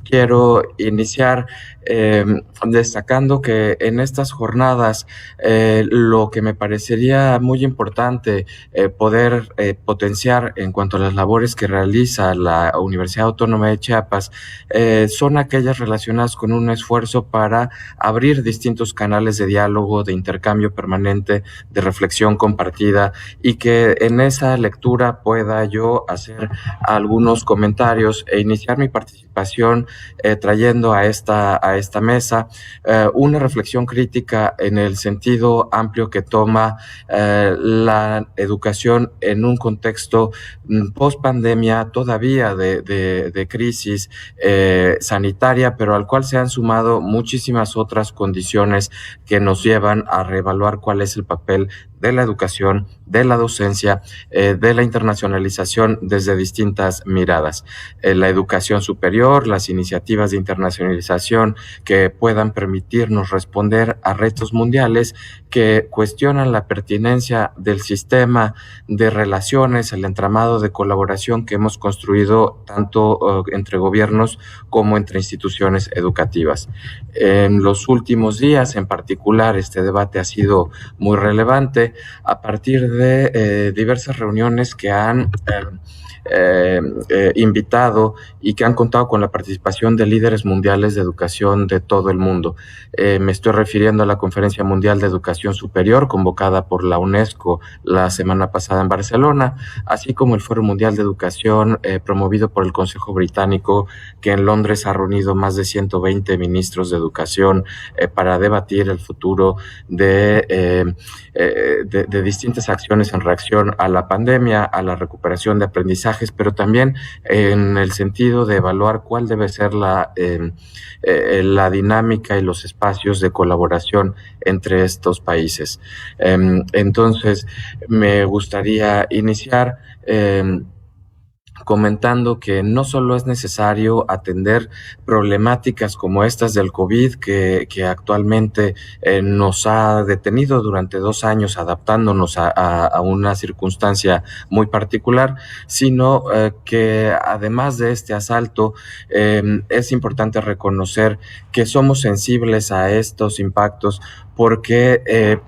Quiero iniciar destacando que en estas jornadas lo que me parecería muy importante poder potenciar en cuanto a las labores que realiza la Universidad Autónoma de Chiapas son aquellas relacionadas con un esfuerzo para abrir distintos canales de diálogo, de intercambio permanente, de reflexión compartida, y que en esa lectura pueda yo hacer algunos comentarios e iniciar mi participación trayendo a esta mesa una reflexión crítica en el sentido amplio que toma la educación en un contexto post pandemia todavía de crisis sanitaria, pero al cual se han sumado muchísimas otras condiciones que nos llevan a reevaluar cuál es el papel de la educación, de la docencia, de la internacionalización desde distintas miradas. La educación superior, las iniciativas de internacionalización que puedan permitirnos responder a retos mundiales que cuestionan la pertinencia del sistema de relaciones, el entramado de colaboración que hemos construido tanto entre gobiernos como entre instituciones educativas. En los últimos días, en particular, este debate ha sido muy relevante a partir de diversas reuniones que han invitado y que han contado con la participación de líderes mundiales de educación de todo el mundo. Me estoy refiriendo a la Conferencia Mundial de Educación Superior convocada por la UNESCO la semana pasada en Barcelona, así como el Foro Mundial de Educación promovido por el Consejo Británico, que en Londres ha reunido más de 120 ministros de educación para debatir el futuro de distintas acciones en reacción a la pandemia, a la recuperación de aprendizajes, pero también en el sentido de evaluar cuál debe ser la dinámica y los espacios de colaboración entre estos países. Entonces, me gustaría iniciar comentando que no solo es necesario atender problemáticas como estas del COVID que actualmente nos ha detenido durante 2 años adaptándonos a una circunstancia muy particular, sino que además de este asalto es importante reconocer que somos sensibles a estos impactos porque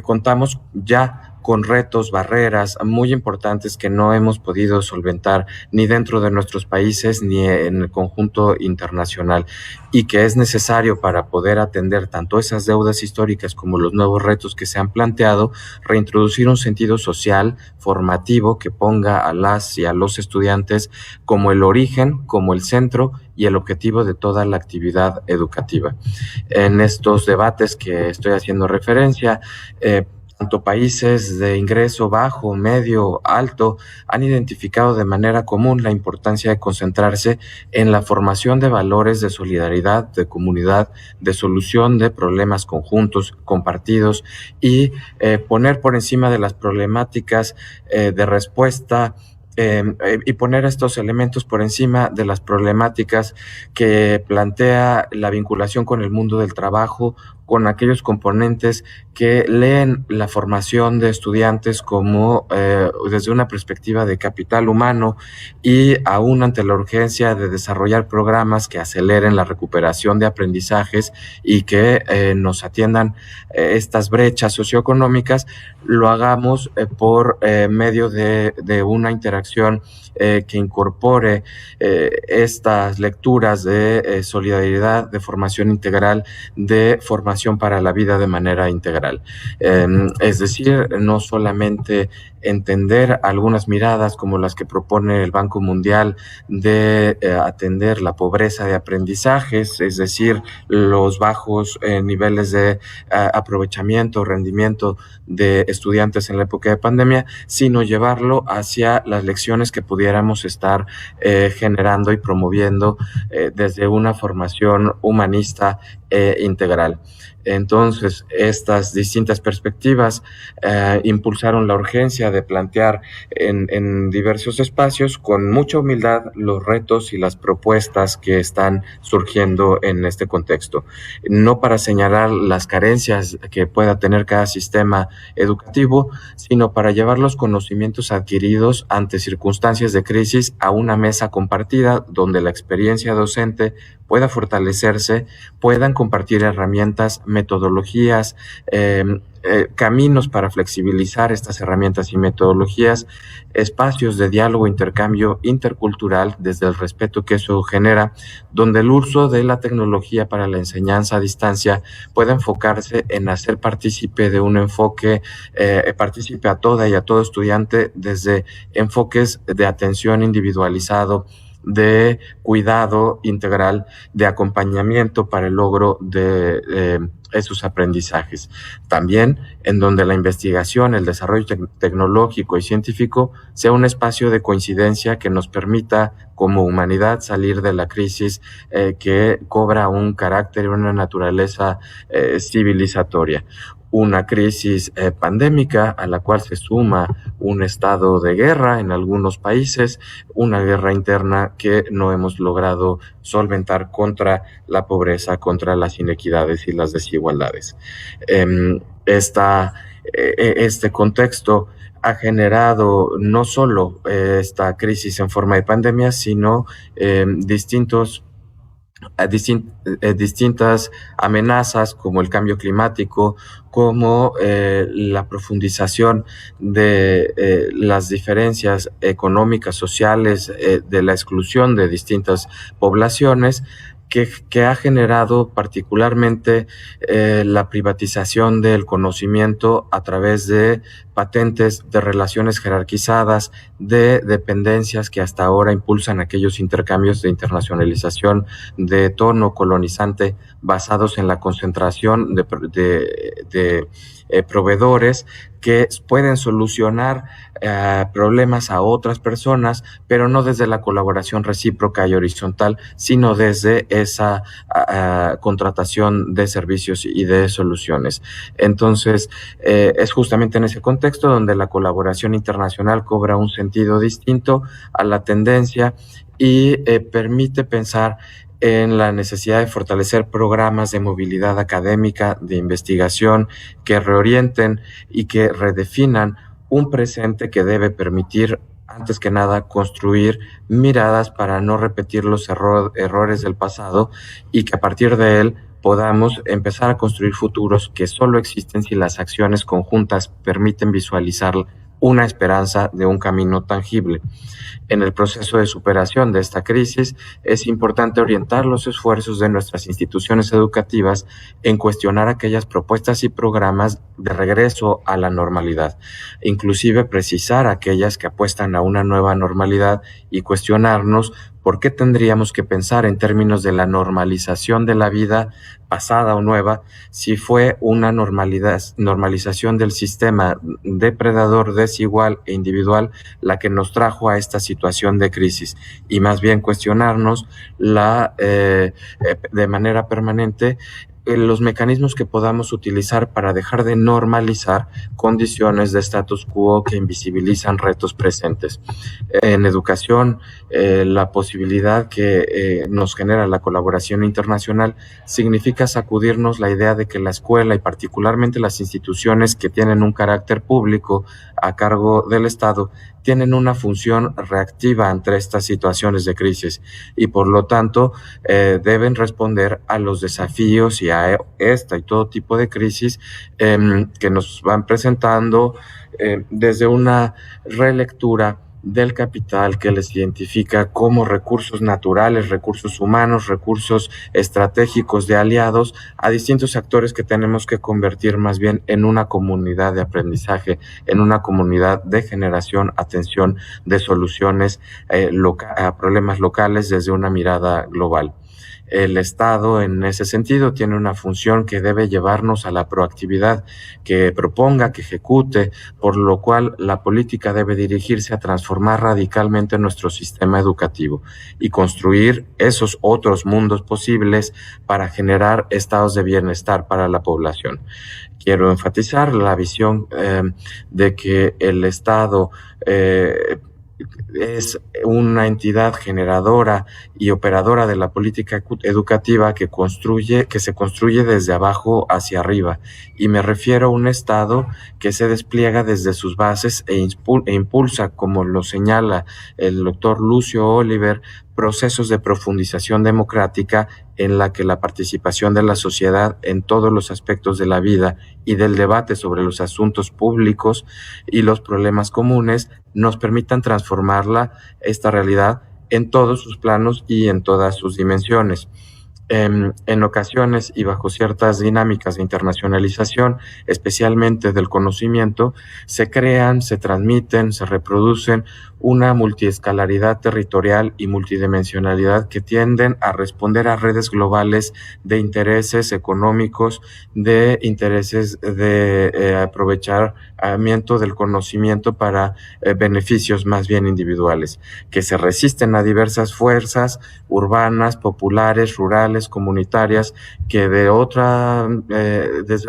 contamos ya con retos, barreras muy importantes que no hemos podido solventar ni dentro de nuestros países ni en el conjunto internacional, y que es necesario para poder atender tanto esas deudas históricas como los nuevos retos que se han planteado, reintroducir un sentido social, formativo, que ponga a las y a los estudiantes como el origen, como el centro y el objetivo de toda la actividad educativa. En estos debates que estoy haciendo referencia, tanto países de ingreso bajo, medio, alto, han identificado de manera común la importancia de concentrarse en la formación de valores de solidaridad, de comunidad, de solución de problemas conjuntos, compartidos, y poner por encima de las problemáticas de respuesta y poner estos elementos por encima de las problemáticas que plantea la vinculación con el mundo del trabajo, con aquellos componentes que leen la formación de estudiantes como desde una perspectiva de capital humano, y aún ante la urgencia de desarrollar programas que aceleren la recuperación de aprendizajes y que nos atiendan estas brechas socioeconómicas, lo hagamos por medio de una interacción que incorpore estas lecturas de solidaridad, de formación integral, de formación para la vida de manera integral. Es decir, no solamente entender algunas miradas como las que propone el Banco Mundial de atender la pobreza de aprendizajes, es decir, los bajos niveles de aprovechamiento, rendimiento de estudiantes en la época de pandemia, sino llevarlo hacia las lecciones que pudiéramos estar generando y promoviendo desde una formación humanista integral. Entonces, estas distintas perspectivas impulsaron la urgencia de plantear en diversos espacios con mucha humildad los retos y las propuestas que están surgiendo en este contexto. No para señalar las carencias que pueda tener cada sistema educativo, sino para llevar los conocimientos adquiridos ante circunstancias de crisis a una mesa compartida donde la experiencia docente pueda fortalecerse, puedan compartir herramientas, metodologías, caminos para flexibilizar estas herramientas y metodologías, espacios de diálogo, intercambio intercultural desde el respeto que eso genera, donde el uso de la tecnología para la enseñanza a distancia pueda enfocarse en hacer partícipe de un enfoque, partícipe a toda y a todo estudiante desde enfoques de atención individualizado, de cuidado integral, de acompañamiento para el logro de esos aprendizajes. También en donde la investigación, el desarrollo tecnológico y científico sea un espacio de coincidencia que nos permita como humanidad salir de la crisis que cobra un carácter y una naturaleza civilizatoria. Una crisis pandémica a la cual se suma un estado de guerra en algunos países, una guerra interna que no hemos logrado solventar contra la pobreza, contra las inequidades y las desigualdades. Este contexto ha generado no solo esta crisis en forma de pandemia, sino distintas amenazas como el cambio climático, como la profundización de las diferencias económicas, sociales, de la exclusión de distintas poblaciones, que ha generado particularmente la privatización del conocimiento a través de patentes, de relaciones jerarquizadas, de dependencias que hasta ahora impulsan aquellos intercambios de internacionalización de tono colonizante basados en la concentración de proveedores que pueden solucionar problemas a otras personas, pero no desde la colaboración recíproca y horizontal, sino desde esa contratación de servicios y de soluciones. Entonces, es justamente en ese contexto donde la colaboración internacional cobra un sentido distinto a la tendencia y permite pensar en la necesidad de fortalecer programas de movilidad académica, de investigación, que reorienten y que redefinan un presente que debe permitir, antes que nada, construir miradas para no repetir los errores del pasado y que a partir de él podamos empezar a construir futuros que solo existen si las acciones conjuntas permiten visualizar una esperanza de un camino tangible. En el proceso de superación de esta crisis, es importante orientar los esfuerzos de nuestras instituciones educativas en cuestionar aquellas propuestas y programas de regreso a la normalidad, inclusive precisar aquellas que apuestan a una nueva normalidad y cuestionarnos por qué tendríamos que pensar en términos de la normalización de la vida pasada o nueva, si fue una normalización del sistema depredador, desigual e individual la que nos trajo a esta situación de crisis, y más bien cuestionarnos de manera permanente los mecanismos que podamos utilizar para dejar de normalizar condiciones de status quo que invisibilizan retos presentes. En educación, la posibilidad que nos genera la colaboración internacional significa sacudirnos la idea de que la escuela y particularmente las instituciones que tienen un carácter público a cargo del Estado tienen una función reactiva ante estas situaciones de crisis y por lo tanto deben responder a los desafíos y a esta y todo tipo de crisis que nos van presentando desde una relectura del capital que les identifica como recursos naturales, recursos humanos, recursos estratégicos de aliados a distintos actores que tenemos que convertir más bien en una comunidad de aprendizaje, en una comunidad de generación, atención de soluciones a problemas locales desde una mirada global. El Estado, en ese sentido, tiene una función que debe llevarnos a la proactividad, que proponga, que ejecute, por lo cual la política debe dirigirse a transformar radicalmente nuestro sistema educativo y construir esos otros mundos posibles para generar estados de bienestar para la población. Quiero enfatizar la visión de que el Estado es una entidad generadora y operadora de la política educativa que se construye desde abajo hacia arriba. Y me refiero a un Estado que se despliega desde sus bases e impulsa, como lo señala el doctor Lucio Oliver, procesos de profundización democrática en la que la participación de la sociedad en todos los aspectos de la vida y del debate sobre los asuntos públicos y los problemas comunes nos permitan transformarla, esta realidad, en todos sus planos y en todas sus dimensiones. En ocasiones y bajo ciertas dinámicas de internacionalización, especialmente del conocimiento, se crean, se transmiten, se reproducen una multiescalaridad territorial y multidimensionalidad que tienden a responder a redes globales de intereses económicos, de intereses de aprovechamiento del conocimiento para beneficios más bien individuales, que se resisten a diversas fuerzas urbanas, populares, rurales, comunitarias, que desde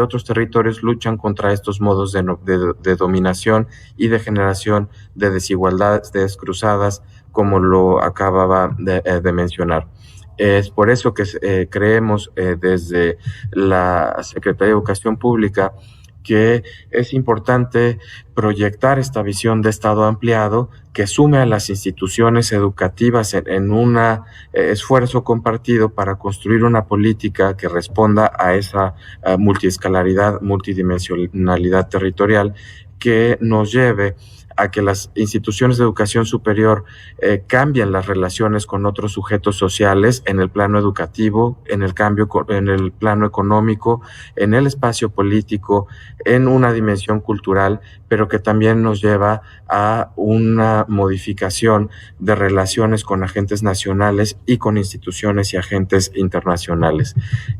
otros territorios luchan contra estos modos de dominación y de generación de desigualdades cruzadas, como lo acababa de mencionar. Es por eso que creemos desde la Secretaría de Educación Pública que es importante proyectar esta visión de Estado ampliado que sume a las instituciones educativas en un esfuerzo compartido para construir una política que responda a esa multiescalaridad, multidimensionalidad territorial, que nos lleve a que las instituciones de educación superior cambien las relaciones con otros sujetos sociales en el plano educativo, en el plano económico, en el espacio político, en una dimensión cultural, pero que también nos lleva a una modificación de relaciones con agentes nacionales y con instituciones y agentes internacionales.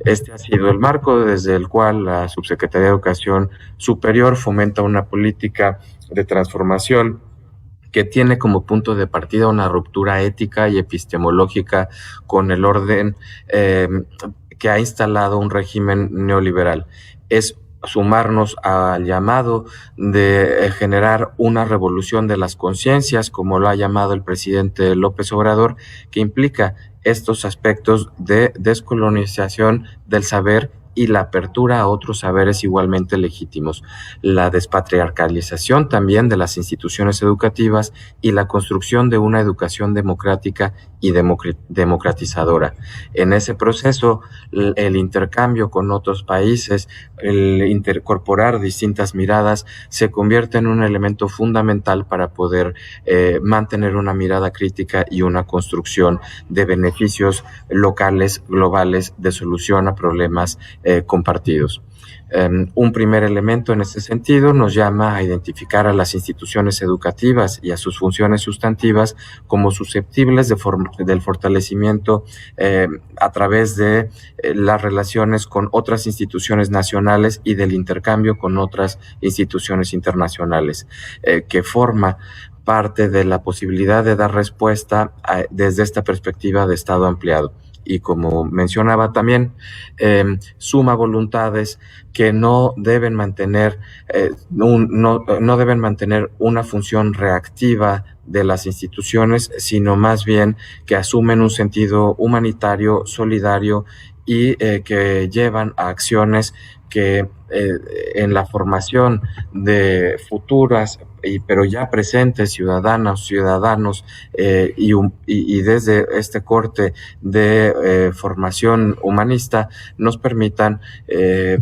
Este ha sido el marco desde el cual la Subsecretaría de Educación Superior fomenta una política de transformación que tiene como punto de partida una ruptura ética y epistemológica con el orden que ha instalado un régimen neoliberal. Es sumarnos al llamado de generar una revolución de las conciencias, como lo ha llamado el presidente López Obrador, que implica estos aspectos de descolonización del saber y la apertura a otros saberes igualmente legítimos, la despatriarcalización también de las instituciones educativas y la construcción de una educación democrática y democratizadora. En ese proceso, el intercambio con otros países, el incorporar distintas miradas, se convierte en un elemento fundamental para poder mantener una mirada crítica y una construcción de beneficios locales, globales, de solución a problemas compartidos. Un primer elemento en este sentido nos llama a identificar a las instituciones educativas y a sus funciones sustantivas como susceptibles del fortalecimiento a través de las relaciones con otras instituciones nacionales y del intercambio con otras instituciones internacionales, que forma parte de la posibilidad de dar respuesta desde esta perspectiva de Estado ampliado. Y como mencionaba también, suma voluntades que no deben mantener una función reactiva de las instituciones, sino más bien que asumen un sentido humanitario, solidario y que llevan a acciones que en la formación de futuras pero ya presentes ciudadanos y desde este corte de formación humanista nos permitan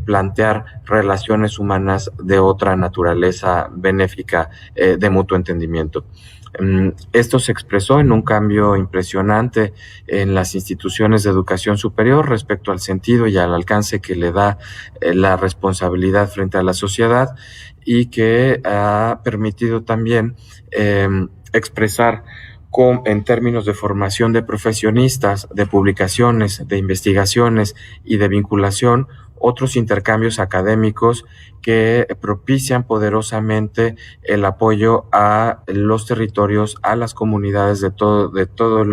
plantear relaciones humanas de otra naturaleza benéfica, de mutuo entendimiento. Esto se expresó en un cambio impresionante en las instituciones de educación superior respecto al sentido y al alcance que le da la responsabilidad frente a la sociedad, y que ha permitido también expresar en términos de formación de profesionistas, de publicaciones, de investigaciones y de vinculación, otros intercambios académicos que propician poderosamente el apoyo a los territorios, a las comunidades de todo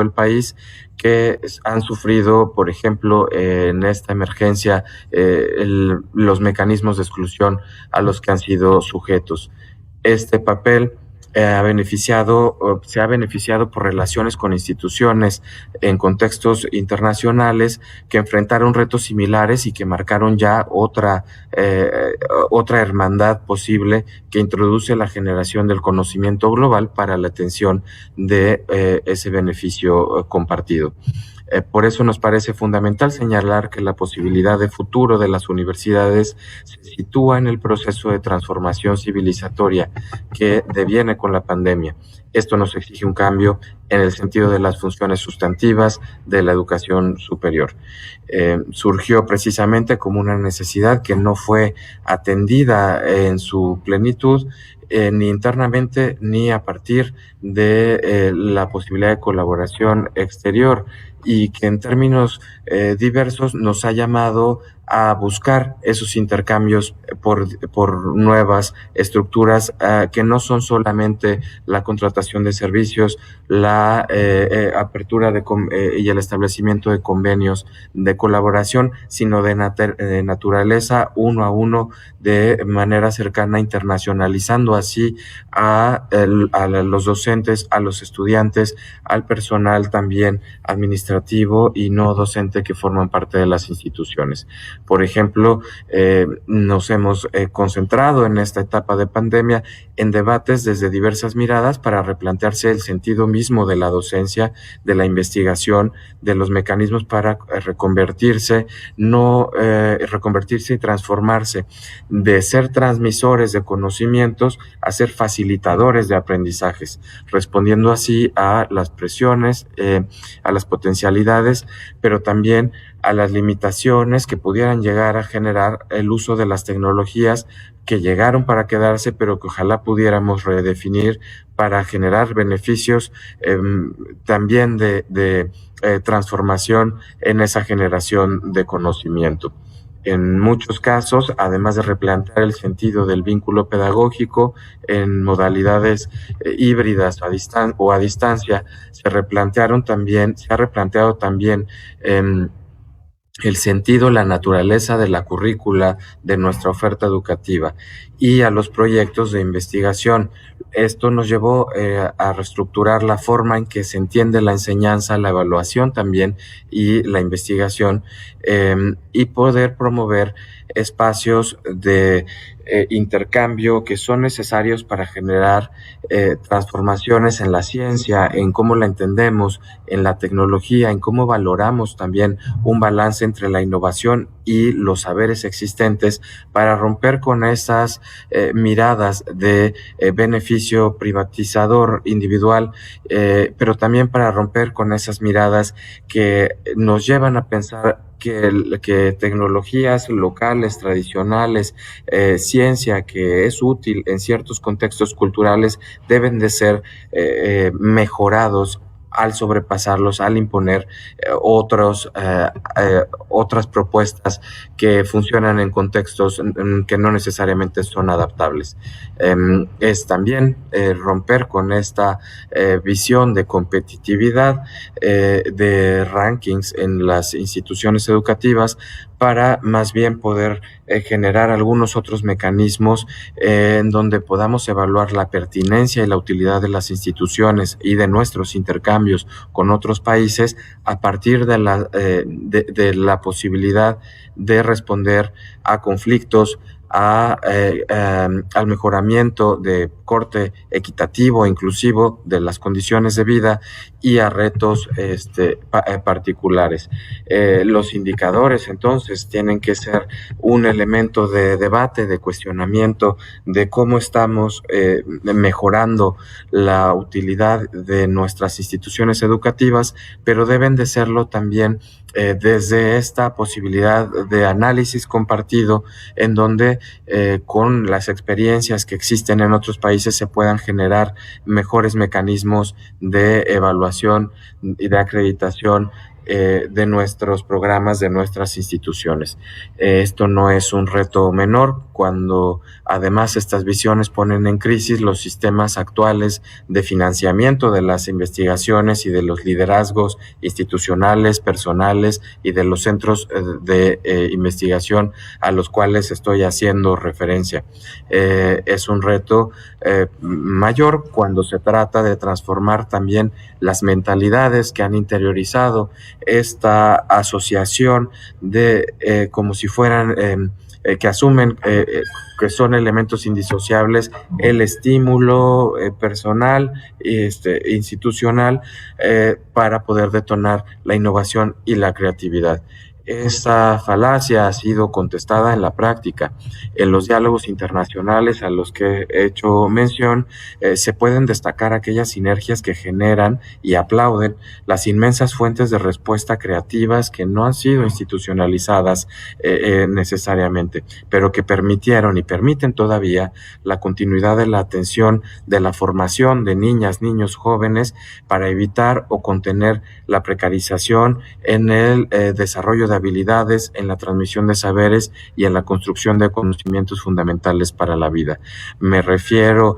el país que han sufrido, por ejemplo, en esta emergencia, los mecanismos de exclusión a los que han sido sujetos. Este papel se ha beneficiado por relaciones con instituciones en contextos internacionales que enfrentaron retos similares y que marcaron ya otra hermandad posible que introduce la generación del conocimiento global para la atención de ese beneficio compartido. Por eso nos parece fundamental señalar que la posibilidad de futuro de las universidades se sitúa en el proceso de transformación civilizatoria que deviene con la pandemia. Esto nos exige un cambio en el sentido de las funciones sustantivas de la educación superior. Surgió precisamente como una necesidad que no fue atendida en su plenitud, ni internamente ni a partir de la posibilidad de colaboración exterior, y que en términos diversos nos ha llamado a buscar esos intercambios por nuevas estructuras que no son solamente la contratación de servicios, la apertura y el establecimiento de convenios de colaboración, sino de naturaleza uno a uno, de manera cercana, internacionalizando así a los docentes, a los estudiantes, al personal también administrativo y no docente que forman parte de las instituciones. Por ejemplo, nos hemos concentrado en esta etapa de pandemia en debates desde diversas miradas para replantearse el sentido mismo de la docencia, de la investigación, de los mecanismos para reconvertirse y transformarse, de ser transmisores de conocimientos a ser facilitadores de aprendizajes, respondiendo así a las presiones, a las potencialidades, pero también a las limitaciones que pudieran llegar a generar el uso de las tecnologías que llegaron para quedarse, pero que ojalá pudiéramos redefinir para generar beneficios también de transformación en esa generación de conocimiento. En muchos casos, además de replantear el sentido del vínculo pedagógico en modalidades híbridas o a distancia, se ha replanteado también el sentido, la naturaleza de la currícula de nuestra oferta educativa y a los proyectos de investigación. Esto nos llevó a reestructurar la forma en que se entiende la enseñanza, la evaluación también y la investigación, y poder promover espacios de intercambio que son necesarios para generar transformaciones en la ciencia, en cómo la entendemos, en la tecnología, en cómo valoramos también un balance entre la innovación y los saberes existentes para romper con esas miradas de beneficio privatizador individual, pero también para romper con esas miradas que nos llevan a pensar que tecnologías locales, tradicionales, ciencia que es útil en ciertos contextos culturales deben de ser mejorados al sobrepasarlos, al imponer otras propuestas que funcionan en contextos que no necesariamente son adaptables. Es también romper con esta visión de competitividad, de rankings en las instituciones educativas, para más bien poder generar algunos otros mecanismos en donde podamos evaluar la pertinencia y la utilidad de las instituciones y de nuestros intercambios con otros países a partir de la posibilidad de responder a conflictos, al mejoramiento de corte equitativo, inclusivo de las condiciones de vida y a retos particulares. Los indicadores entonces tienen que ser un elemento de debate, de cuestionamiento de cómo estamos mejorando la utilidad de nuestras instituciones educativas, pero deben de serlo también desde esta posibilidad de análisis compartido, en donde con las experiencias que existen en otros países se puedan generar mejores mecanismos de evaluación y de acreditación de nuestros programas, de nuestras instituciones. Esto no es un reto menor cuando además estas visiones ponen en crisis los sistemas actuales de financiamiento de las investigaciones y de los liderazgos institucionales, personales y de los centros de investigación a los cuales estoy haciendo referencia. Es un reto mayor cuando se trata de transformar también las mentalidades que han interiorizado esta asociación de como si fueran que asumen que son elementos indisociables el estímulo personal, institucional, para poder detonar la innovación y la creatividad. Esta falacia ha sido contestada en la práctica. En los diálogos internacionales a los que he hecho mención, se pueden destacar aquellas sinergias que generan y aplauden las inmensas fuentes de respuesta creativas que no han sido institucionalizadas necesariamente, pero que permitieron y permiten todavía la continuidad de la atención, de la formación de niñas, niños, jóvenes, para evitar o contener la precarización en el desarrollo de habilidades, en la transmisión de saberes y en la construcción de conocimientos fundamentales para la vida. Me refiero,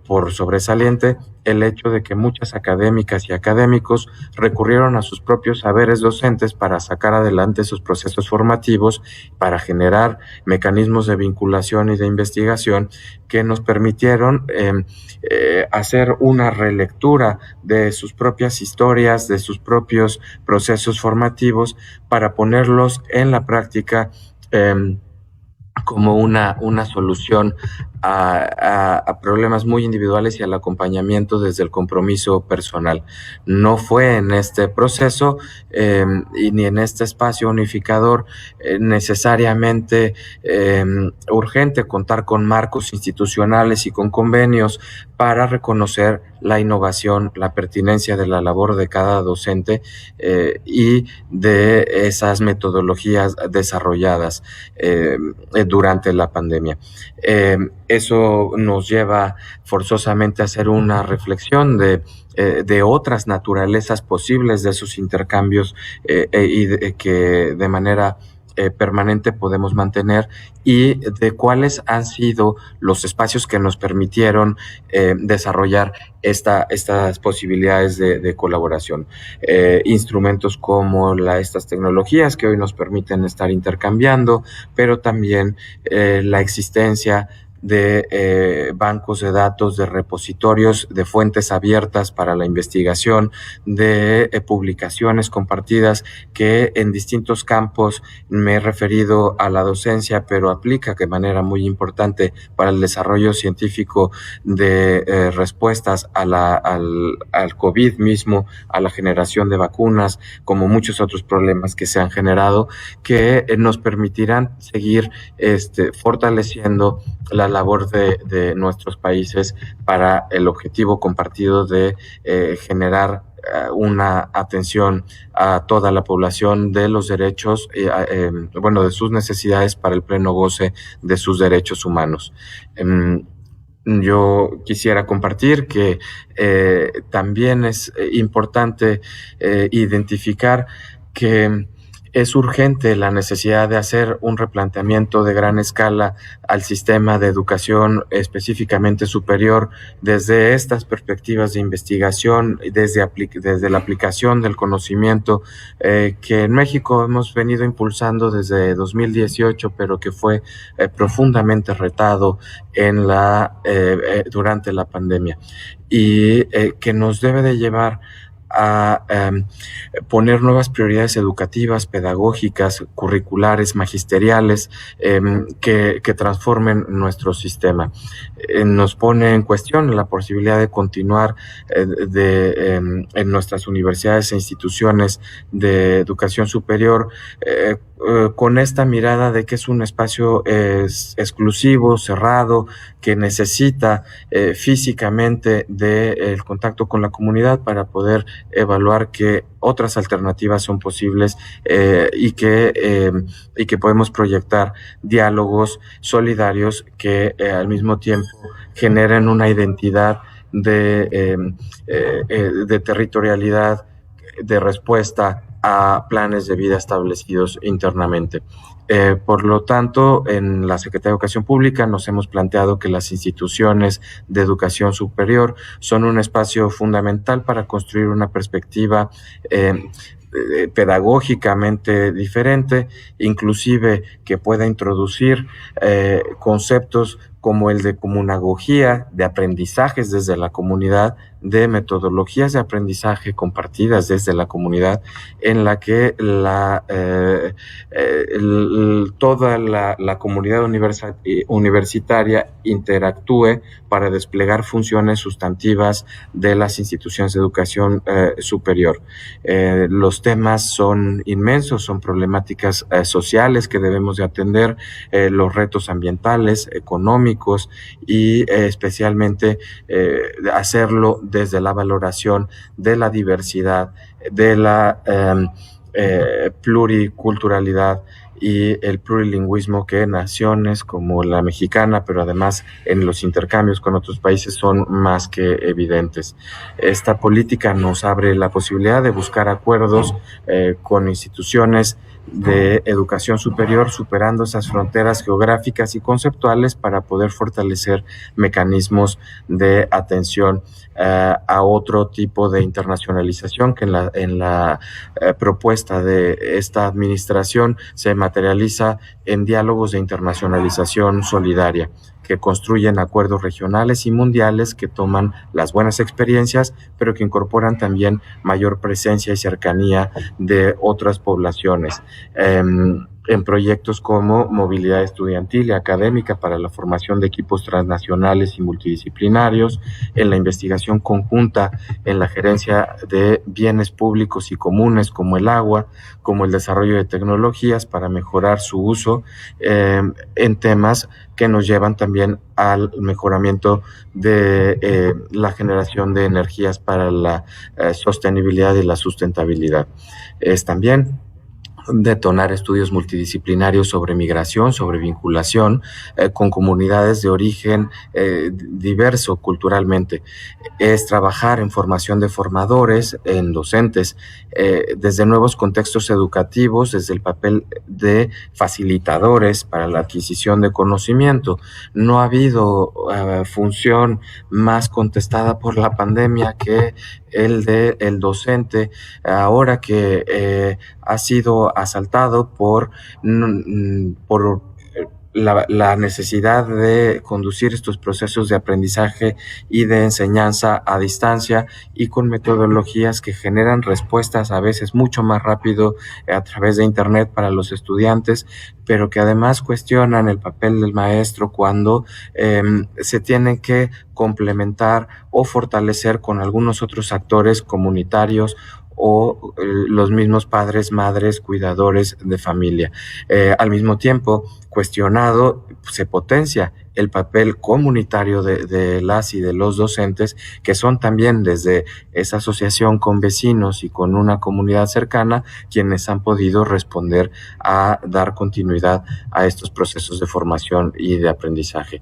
por sobresaliente, el hecho de que muchas académicas y académicos recurrieron a sus propios saberes docentes para sacar adelante sus procesos formativos, para generar mecanismos de vinculación y de investigación que nos permitieron hacer una relectura de sus propias historias, de sus propios procesos formativos, para ponerlos en la práctica como una solución a problemas muy individuales y al acompañamiento desde el compromiso personal. No fue en este proceso y ni en este espacio unificador necesariamente urgente contar con marcos institucionales y con convenios para reconocer la innovación, la pertinencia de la labor de cada docente y de esas metodologías desarrolladas durante la pandemia. Eso nos lleva forzosamente a hacer una reflexión de otras naturalezas posibles de esos intercambios y que de manera permanente podemos mantener, y de cuáles han sido los espacios que nos permitieron desarrollar estas posibilidades de colaboración. Instrumentos como estas tecnologías que hoy nos permiten estar intercambiando, pero también la existencia de bancos de datos, de repositorios, de fuentes abiertas para la investigación, de publicaciones compartidas que en distintos campos, me he referido a la docencia, pero aplica de manera muy importante para el desarrollo científico de respuestas al COVID mismo, a la generación de vacunas, como muchos otros problemas que se han generado, que nos permitirán seguir fortaleciendo la labor de nuestros países para el objetivo compartido de generar una atención a toda la población de los derechos, de sus necesidades para el pleno goce de sus derechos humanos. Yo quisiera compartir que también es importante identificar que es urgente la necesidad de hacer un replanteamiento de gran escala al sistema de educación específicamente superior desde estas perspectivas de investigación, desde la aplicación del conocimiento que en México hemos venido impulsando desde 2018, pero que fue profundamente retado durante la pandemia, y que nos debe de llevar a poner nuevas prioridades educativas, pedagógicas, curriculares, magisteriales, que transformen nuestro sistema. Nos pone en cuestión la posibilidad de continuar en nuestras universidades e instituciones de educación superior con esta mirada de que es un espacio exclusivo, cerrado, que necesita físicamente del contacto con la comunidad para poder evaluar que otras alternativas son posibles y que podemos proyectar diálogos solidarios que al mismo tiempo generen una identidad de territorialidad, de respuesta a planes de vida establecidos internamente. Por lo tanto, en la Secretaría de Educación Pública nos hemos planteado que las instituciones de educación superior son un espacio fundamental para construir una perspectiva pedagógicamente diferente, inclusive que pueda introducir conceptos como el de comunagogía, de aprendizajes desde la comunidad, de metodologías de aprendizaje compartidas desde la comunidad, en la que toda la comunidad universitaria interactúe para desplegar funciones sustantivas de las instituciones de educación superior. Los temas son inmensos, son problemáticas sociales que debemos de atender, los retos ambientales, económicos y especialmente hacerlo desde la valoración de la diversidad, de la pluriculturalidad y el plurilingüismo que naciones como la mexicana, pero además en los intercambios con otros países son más que evidentes. Esta política nos abre la posibilidad de buscar acuerdos con instituciones de educación superior, superando esas fronteras geográficas y conceptuales para poder fortalecer mecanismos de atención a otro tipo de internacionalización que en la propuesta de esta administración se materializa en diálogos de internacionalización solidaria que construyen acuerdos regionales y mundiales que toman las buenas experiencias, pero que incorporan también mayor presencia y cercanía de otras poblaciones. En proyectos como movilidad estudiantil y académica para la formación de equipos transnacionales y multidisciplinarios, en la investigación conjunta en la gerencia de bienes públicos y comunes como el agua, como el desarrollo de tecnologías para mejorar su uso en temas que nos llevan también al mejoramiento de la generación de energías para la sostenibilidad y la sustentabilidad. Es también detonar estudios multidisciplinarios sobre migración, sobre vinculación con comunidades de origen diverso culturalmente. Es trabajar en formación de formadores, en docentes, desde nuevos contextos educativos, desde el papel de facilitadores para la adquisición de conocimiento. No ha habido función más contestada por la pandemia que el de el docente, ahora que ha sido asaltado por la necesidad de conducir estos procesos de aprendizaje y de enseñanza a distancia y con metodologías que generan respuestas a veces mucho más rápido a través de Internet para los estudiantes, pero que además cuestionan el papel del maestro cuando se tienen que complementar o fortalecer con algunos otros actores comunitarios o los mismos padres, madres, cuidadores de familia. Al mismo tiempo, cuestionado, se potencia el papel comunitario de las y de los docentes, que son también desde esa asociación con vecinos y con una comunidad cercana, quienes han podido responder a dar continuidad a estos procesos de formación y de aprendizaje.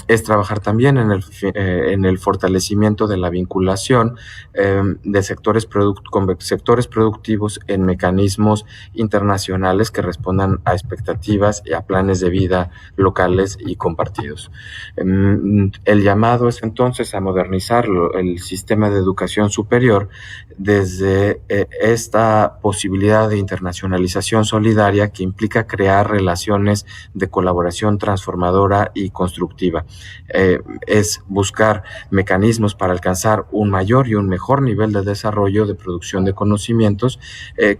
Es trabajar también en el fortalecimiento de la vinculación de con sectores productivos en mecanismos internacionales que respondan a expectativas y a planes de vida locales y compartidos. El llamado es entonces a modernizar el sistema de educación superior desde esta posibilidad de internacionalización solidaria que implica crear relaciones de colaboración transformadora y constructiva. Es buscar mecanismos para alcanzar un mayor y un mejor nivel de desarrollo de producción de conocimientos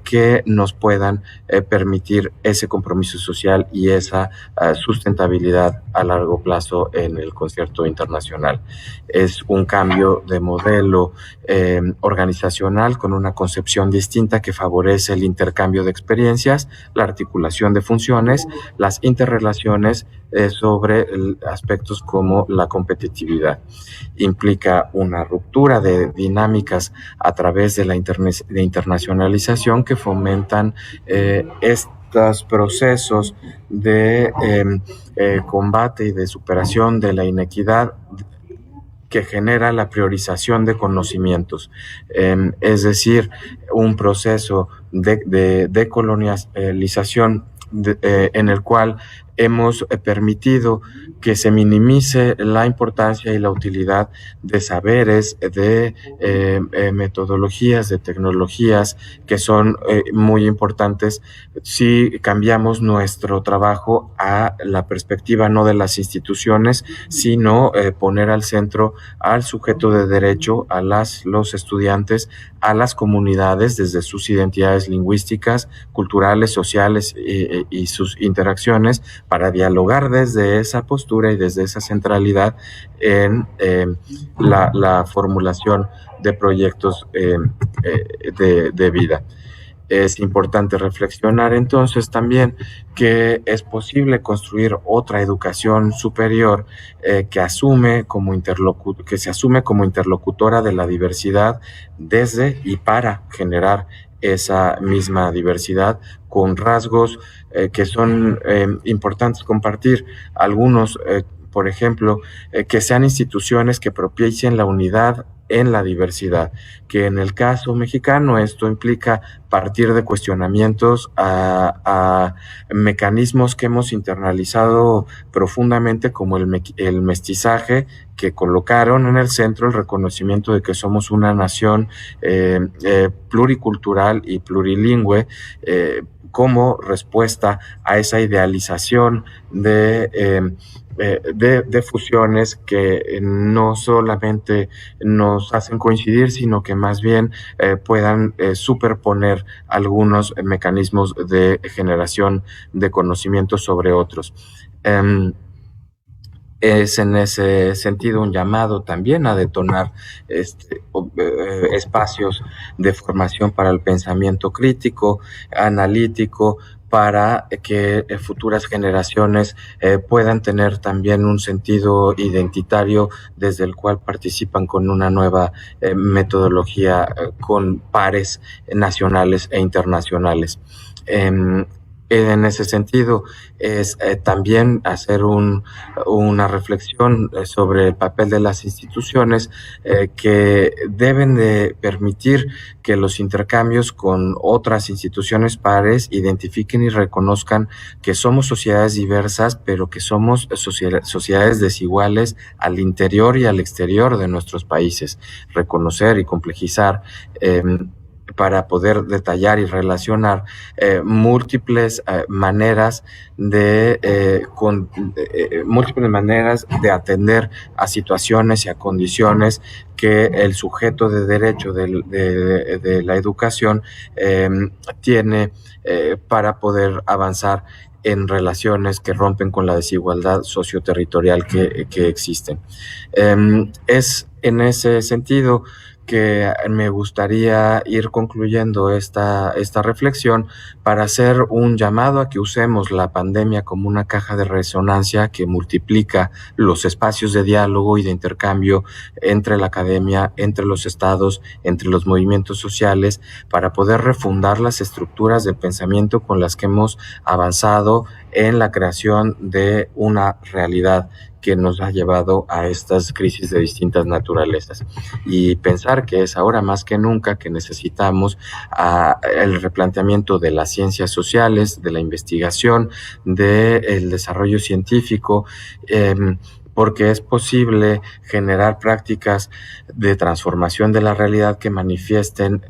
que nos puedan permitir ese compromiso social y esa sustentabilidad a largo plazo en el concierto internacional. Es un cambio de modelo organizacional con una concepción distinta que favorece el intercambio de experiencias, la articulación de funciones, las interrelaciones sobre aspectos como la competitividad. Implica una ruptura de dinámicas a través de la internacionalización que fomentan estos procesos de combate y de superación de la inequidad que genera la priorización de conocimientos, es decir, un proceso de decolonialización en el cual hemos permitido que se minimice la importancia y la utilidad de saberes, de metodologías, de tecnologías que son muy importantes si cambiamos nuestro trabajo a la perspectiva no de las instituciones, sino poner al centro al sujeto de derecho, a los estudiantes, a las comunidades desde sus identidades lingüísticas, culturales, sociales y sus interacciones, para dialogar desde esa postura y desde esa centralidad en la formulación de proyectos de vida. Es importante reflexionar entonces también que es posible construir otra educación superior que se asume como interlocutora de la diversidad desde y para generar esa misma diversidad con rasgos que son importantes compartir. Algunos, por ejemplo, que sean instituciones que propicien la unidad en la diversidad, que en el caso mexicano esto implica partir de cuestionamientos a mecanismos que hemos internalizado profundamente, como el mestizaje, que colocaron en el centro el reconocimiento de que somos una nación pluricultural y plurilingüe, como respuesta a esa idealización de fusiones que no solamente nos hacen coincidir, sino que más bien puedan superponer algunos mecanismos de generación de conocimiento sobre otros. Es en ese sentido un llamado también a detonar espacios de formación para el pensamiento crítico, analítico, para que futuras generaciones puedan tener también un sentido identitario desde el cual participan con una nueva metodología con pares nacionales e internacionales. En ese sentido, es también hacer una reflexión sobre el papel de las instituciones que deben de permitir que los intercambios con otras instituciones pares identifiquen y reconozcan que somos sociedades diversas, pero que somos sociedades desiguales al interior y al exterior de nuestros países. Reconocer y complejizar para poder detallar y relacionar múltiples maneras de atender a situaciones y a condiciones que el sujeto de derecho de la educación tiene para poder avanzar en relaciones que rompen con la desigualdad socioterritorial que existen. Es en ese sentido que me gustaría ir concluyendo esta reflexión para hacer un llamado a que usemos la pandemia como una caja de resonancia que multiplica los espacios de diálogo y de intercambio entre la academia, entre los estados, entre los movimientos sociales, para poder refundar las estructuras del pensamiento con las que hemos avanzado en la creación de una realidad que nos ha llevado a estas crisis de distintas naturalezas, y pensar que es ahora más que nunca que necesitamos el replanteamiento de las ciencias sociales, de la investigación, del desarrollo científico, porque es posible generar prácticas de transformación de la realidad que manifiesten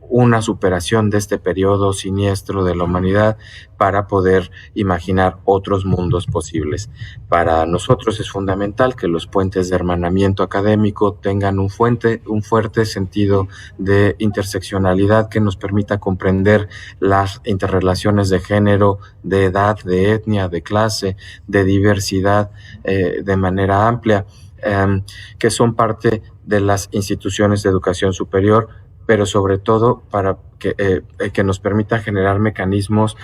una superación de este periodo siniestro de la humanidad para poder imaginar otros mundos posibles. Para nosotros es fundamental que los puentes de hermanamiento académico tengan un fuerte sentido de interseccionalidad que nos permita comprender las interrelaciones de género, de edad, de etnia, de clase, de diversidad de manera amplia, que son parte de las instituciones de educación superior, pero sobre todo para que nos permita generar mecanismos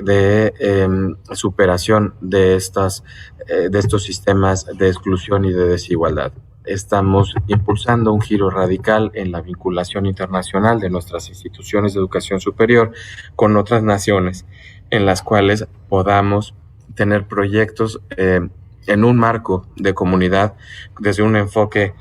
de superación de estos sistemas de exclusión y de desigualdad. Estamos impulsando un giro radical en la vinculación internacional de nuestras instituciones de educación superior con otras naciones, en las cuales podamos tener proyectos en un marco de comunidad desde un enfoque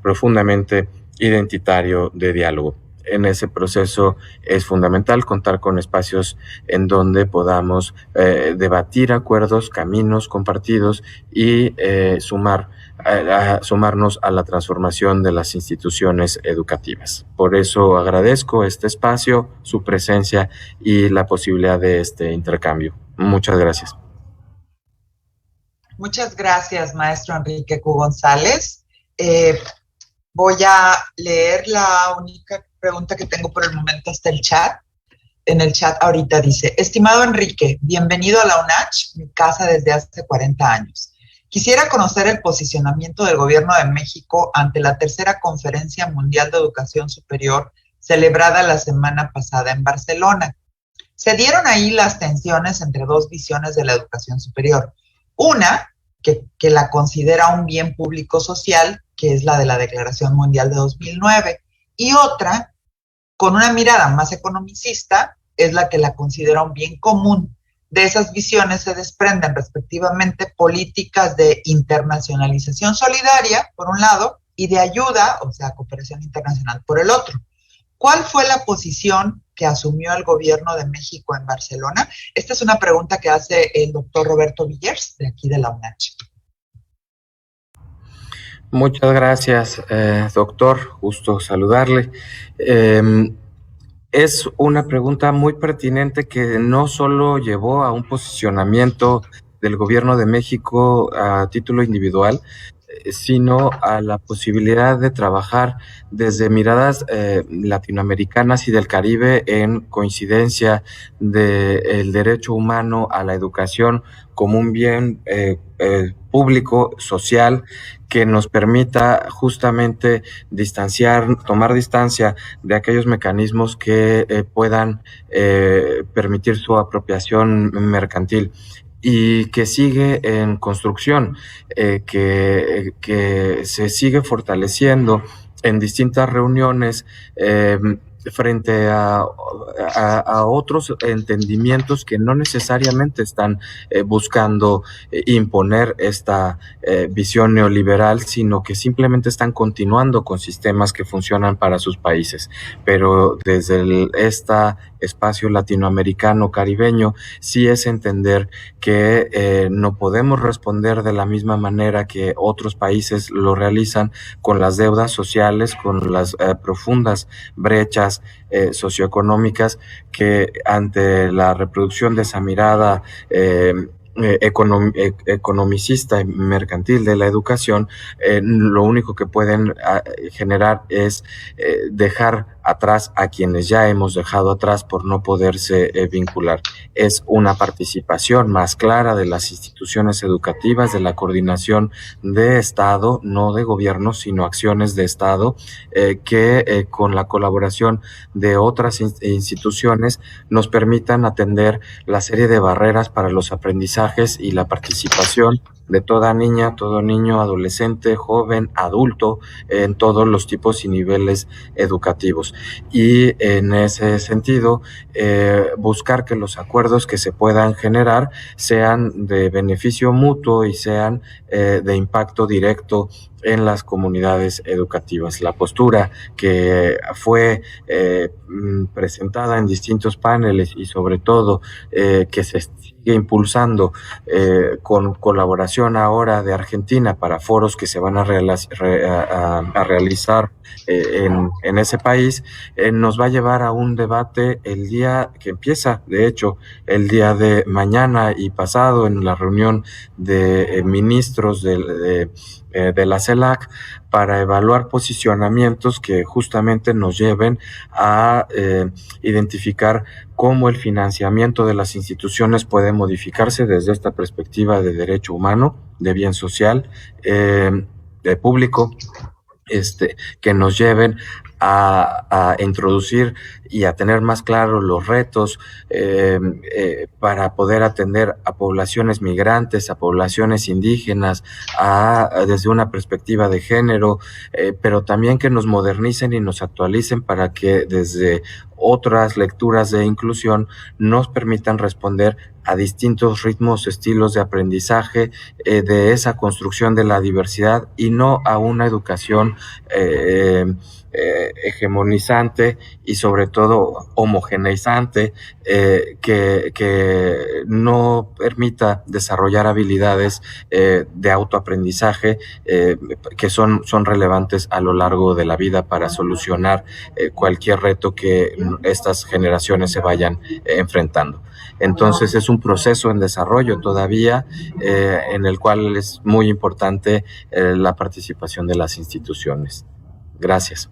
profundamente identitario de diálogo. En ese proceso es fundamental contar con espacios en donde podamos debatir acuerdos, caminos compartidos y sumarnos a la transformación de las instituciones educativas. Por eso agradezco este espacio, su presencia y la posibilidad de este intercambio. Muchas gracias. Muchas gracias, maestro Enrique Q. González. Voy a leer la única pregunta que tengo por el momento hasta el chat. En el chat ahorita dice: estimado Enrique, bienvenido a la UNACH, mi casa desde hace 40 años. Quisiera conocer el posicionamiento del Gobierno de México ante la tercera Conferencia Mundial de Educación Superior celebrada la semana pasada en Barcelona. Se dieron ahí las tensiones entre dos visiones de la educación superior. Una, que la considera un bien público social, que es la de la Declaración Mundial de 2009, y otra, con una mirada más economicista, es la que la considera un bien común. De esas visiones se desprenden respectivamente políticas de internacionalización solidaria, por un lado, y de ayuda, o sea, cooperación internacional, por el otro. ¿Cuál fue la posición que asumió el Gobierno de México en Barcelona? Esta es una pregunta que hace el doctor Roberto Villers, de aquí de la UNACH. Muchas gracias, doctor. Gusto saludarle. Es una pregunta muy pertinente que no solo llevó a un posicionamiento del Gobierno de México a título individual, sino a la posibilidad de trabajar desde miradas latinoamericanas y del Caribe en coincidencia del derecho humano a la educación como un bien público, social, que nos permita justamente tomar distancia de aquellos mecanismos que puedan permitir su apropiación mercantil y que sigue en construcción, que se sigue fortaleciendo en distintas reuniones frente a otros entendimientos que no necesariamente están buscando imponer esta visión neoliberal, sino que simplemente están continuando con sistemas que funcionan para sus países. Pero desde este espacio latinoamericano caribeño sí es entender que no podemos responder de la misma manera que otros países lo realizan, con las deudas sociales, con las profundas brechas socioeconómicas, que ante la reproducción de esa mirada economicista y mercantil de la educación, lo único que pueden generar es dejar atrás a quienes ya hemos dejado atrás por no poderse vincular. Es una participación más clara de las instituciones educativas, de la coordinación de Estado, no de gobierno, sino acciones de Estado, que con la colaboración de otras instituciones nos permitan atender la serie de barreras para los aprendizajes y la participación de toda niña, todo niño, adolescente, joven, adulto, en todos los tipos y niveles educativos. Y en ese sentido, buscar que los acuerdos que se puedan generar sean de beneficio mutuo y sean de impacto directo en las comunidades educativas. La postura que fue presentada en distintos paneles y sobre todo que se sigue impulsando con colaboración ahora de Argentina para foros que se van a realizar en ese país, nos va a llevar a un debate el día que empieza, de hecho, el día de mañana y pasado en la reunión de ministros de la CELAC para evaluar posicionamientos que justamente nos lleven a identificar cómo el financiamiento de las instituciones puede modificarse desde esta perspectiva de derecho humano, de bien social, de público, que nos lleven a introducir y a tener más claros los retos para poder atender a poblaciones migrantes, a poblaciones indígenas, desde una perspectiva de género, pero también que nos modernicen y nos actualicen para que desde otras lecturas de inclusión nos permitan responder a distintos ritmos, estilos de aprendizaje, de esa construcción de la diversidad y no a una educación hegemonizante y sobre todo homogeneizante que no permita desarrollar habilidades de autoaprendizaje que son relevantes a lo largo de la vida para solucionar cualquier reto que estas generaciones se vayan enfrentando. Entonces es un proceso en desarrollo todavía en el cual es muy importante la participación de las instituciones. Gracias.